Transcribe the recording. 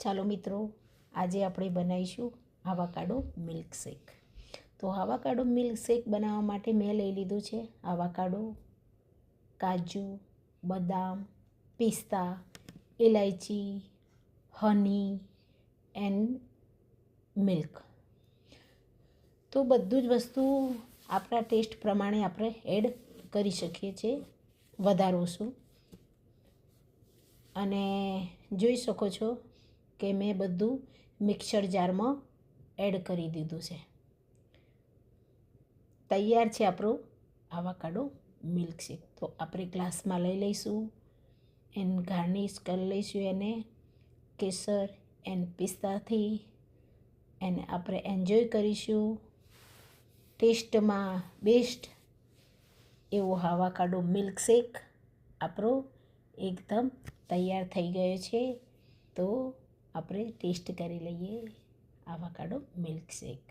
ચાલો મિત્રો, આજે આપણે બનાવીશું આવાકાડો મિલ્કશેક. તો આવાકાડો મિલ્કશેક બનાવવા માટે મેં લઈ લીધું છે આવાકાડો, કાજુ, બદામ, પિસ્તા, ઇલાયચી, હની એન્ડ મિલ્ક. તો બધું જ વસ્તુ આપણા ટેસ્ટ પ્રમાણે આપણે એડ કરી શકીએ છીએ, વધારોશું. અને જોઈ શકો છો કે મેં બધું મિક્સર જારમાં એડ કરી દીધું છે. તૈયાર છે આપણો આવાકાડો મિલ્કશેક. તો આપણે ગ્લાસમાં લઈ લઈશું એન્ડ ગાર્નિશ કરી લઈશું એને કેસર એન્ડ પિસ્તાથી. એને આપણે એન્જોય કરીશું. ટેસ્ટમાં બેસ્ટ એવો આવાકાડો મિલ્કશેક આપણો એકદમ તૈયાર થઈ ગયો છે. તો આપણે ટેસ્ટ કરી લઈએ આવાકાડો મિલ્કશેક.